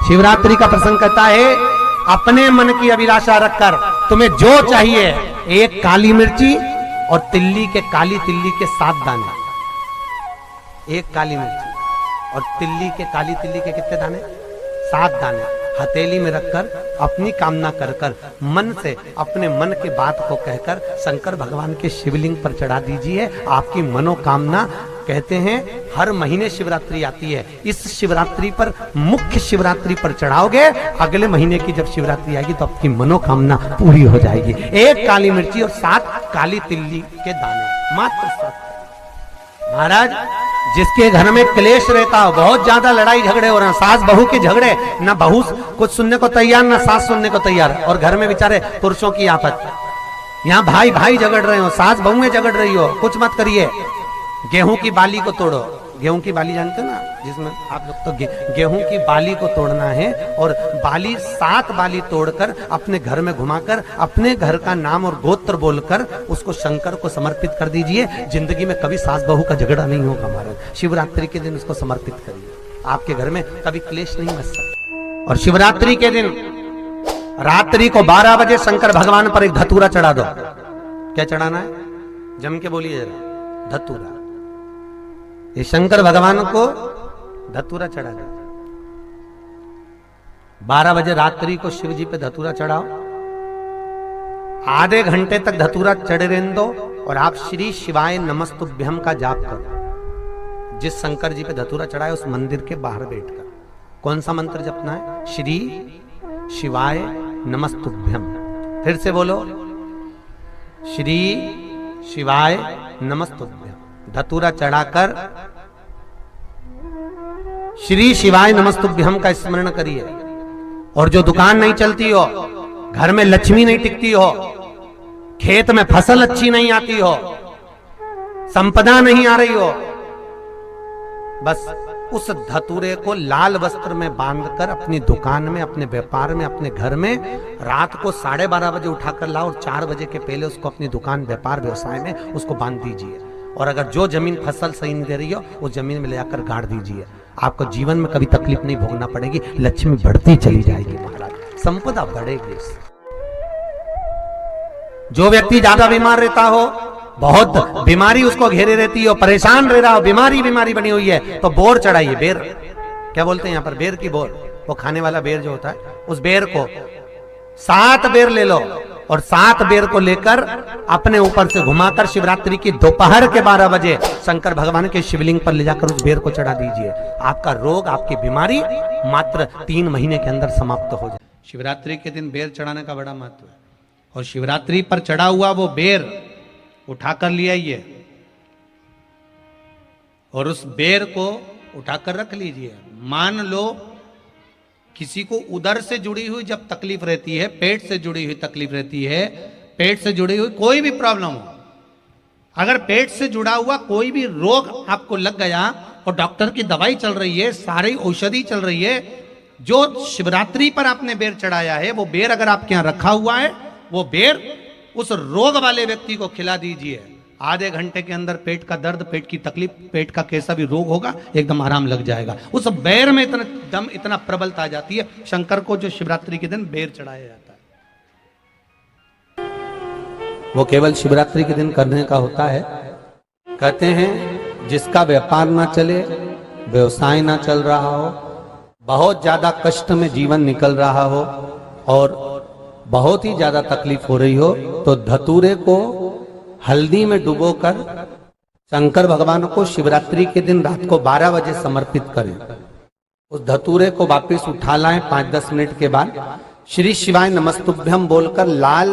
शिवरात्रि का प्रसंग कहता है, अपने मन की अभिलाषा रखकर तुम्हें जो चाहिए, एक काली मिर्ची और काली तिल्ली के 7 दाने। एक काली मिर्ची और काली तिल्ली के कितने दाने? 7 दाने हथेली में रखकर अपनी कामना कर कर मन से अपने मन की बात को कहकर शंकर भगवान के शिवलिंग पर चढ़ा दीजिए। आपकी मनोकामना, कहते हैं हर महीने शिवरात्रि आती है, इस शिवरात्रि पर, मुख्य शिवरात्रि पर चढ़ाओगे, अगले महीने की जब शिवरात्रि आएगी तो आपकी मनोकामना पूरी हो जाएगी। एक काली मिर्ची और 7 काली तिल्ली के दाने, मात्र 7। महाराज, जिसके घर में क्लेश रहता हो, बहुत ज्यादा लड़ाई झगड़े हो रहे हैं, सास बहू के झगड़े, ना बहू कुछ सुनने को तैयार ना सास सुनने को तैयार, और घर में बेचारे पुरुषों की आफत, यहाँ भाई भाई झगड़ रहे हो, सास बहुएं झगड़ रही हो, कुछ मत करिए। गेहूं की बाली को तोड़ो। गेहूं की बाली जानते हो ना, जिसमें आप लोग तो गेहूं की बाली को तोड़ना है, और बाली 7 बाली तोड़कर अपने घर में घुमाकर अपने घर का नाम और गोत्र बोलकर उसको शंकर को समर्पित कर दीजिए। जिंदगी में कभी सास बहू का झगड़ा नहीं होगा महाराज। शिवरात्रि के दिन उसको समर्पित करिए, आपके घर में कभी क्लेश नहीं बच सकता। और शिवरात्रि के दिन रात्रि को 12 बजे शंकर भगवान पर एक धतूरा चढ़ा दो। क्या चढ़ाना है? जम के बोलिए जरा। धतूरा। ये शंकर भगवान को धतूरा चढ़ा दो। 12 बजे रात्रि को शिव जी पे धतूरा चढ़ाओ, आधे घंटे तक धतूरा चढ़े रहने दो, और आप श्री शिवाय नमस्तुभ्यम का जाप करो। जिस शंकर जी पे धतूरा चढ़ाए उस मंदिर के बाहर बैठकर कौन सा मंत्र जपना है? श्री शिवाय नमस्तुभ्यम। फिर से बोलो, श्री शिवाय नमस्तुभ्यम। धतूरा चढ़ाकर श्री शिवाय नमस्तुभ्यम का स्मरण करिए। और जो दुकान नहीं चलती हो, घर में लक्ष्मी नहीं टिकती हो, खेत में फसल अच्छी नहीं आती हो, संपदा नहीं आ रही हो, बस उस धतूरे को लाल वस्त्र में बांधकर अपनी दुकान में, अपने व्यापार में, अपने घर में रात को 12:30 बजे उठाकर लाओ, और 4 बजे के पहले उसको अपनी दुकान, व्यापार, व्यवसाय में उसको बांध दीजिए। और अगर जो जमीन फसल सही नहीं दे रही हो, उस जमीन में ले जाकर गाड़ दीजिए। आपको जीवन में कभी तकलीफ नहीं भोगना पड़ेगी, लक्ष्मी बढ़ती चली जाएगी महाराज, संपदा बढ़ेगी। जो व्यक्ति ज्यादा बीमार रहता हो, बहुत बीमारी उसको घेरे रहती हो, परेशान रह रहा हो, बीमारी बनी हुई है, तो बोर चढ़ाइए। बेर, क्या बोलते हैं यहाँ पर? बेर की बोर, वो खाने वाला बेर जो होता है, उस बेर को 7 बेर ले लो, और 7 बेर को लेकर अपने ऊपर से घुमाकर शिवरात्रि की दोपहर के 12 बजे शंकर भगवान के शिवलिंग पर ले जाकर उस बेर को चढ़ा दीजिए। आपका रोग, आपकी बीमारी मात्र 3 महीने के अंदर समाप्त हो जाए। शिवरात्रि के दिन बेर चढ़ाने का बड़ा महत्व है। और शिवरात्रि पर चढ़ा हुआ वो बेर उठाकर ले आइए, और उस बेर को उठाकर रख लीजिए। मान लो किसी को उदर से जुड़ी हुई जब तकलीफ रहती है, पेट से जुड़ी हुई तकलीफ रहती है, पेट से जुड़ी हुई कोई भी प्रॉब्लम हो, अगर पेट से जुड़ा हुआ कोई भी रोग आपको लग गया और डॉक्टर की दवाई चल रही है, सारी औषधि चल रही है, जो शिवरात्रि पर आपने बेर चढ़ाया है, वो बेर अगर आपके यहां रखा हुआ है, वो बेर उस रोग वाले व्यक्ति को खिला दीजिए। आधे घंटे के अंदर पेट का दर्द, पेट की तकलीफ, पेट का कैसा भी रोग होगा, एकदम आराम लग जाएगा। उस बेर में इतना दम, इतना प्रबलता आ जाती है शंकर को, जो शिवरात्रि के दिन बेर चढ़ाया जाता है। वो केवल शिवरात्रि के दिन करने का होता है। कहते हैं जिसका व्यापार ना चले, व्यवसाय ना चल रहा हो, बहुत ज्यादा कष्ट में जीवन निकल रहा हो और बहुत ही ज्यादा तकलीफ हो रही हो, तो धतूरे को हल्दी में डुबोकर शंकर भगवान को शिवरात्रि के दिन रात को 12 बजे समर्पित करें। उस धतूरे को वापस उठा लाएं 5-10 मिनट के बाद, श्री शिवाय नमस्तुभ्यम बोलकर लाल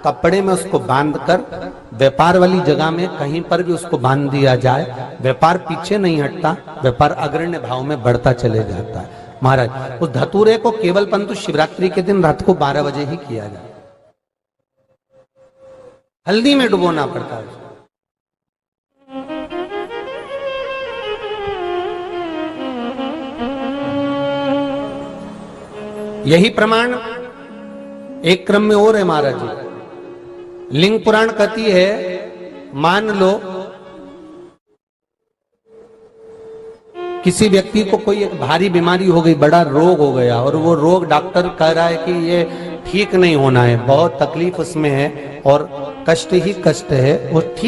कपड़े में उसको बांधकर व्यापार वाली जगह में कहीं पर भी उसको बांध दिया जाए। व्यापार पीछे नहीं हटता, व्यापार अग्रण्य भाव में बढ़ता चले जाता है। महाराज, उस धतूरे को केवल परंतु शिवरात्रि के दिन रात को 12 बजे ही किया जाए, हल्दी में डुबोना पड़ता है। यही प्रमाण एक क्रम में और है महाराज जी। लिंग पुराण कहती है, मान लो किसी व्यक्ति को कोई एक भारी बीमारी हो गई, बड़ा रोग हो गया, और वो रोग डॉक्टर कह रहा है कि ये ठीक नहीं होना है, बहुत तकलीफ उसमें है और कष्ट ही कष्ट है, वो ठीक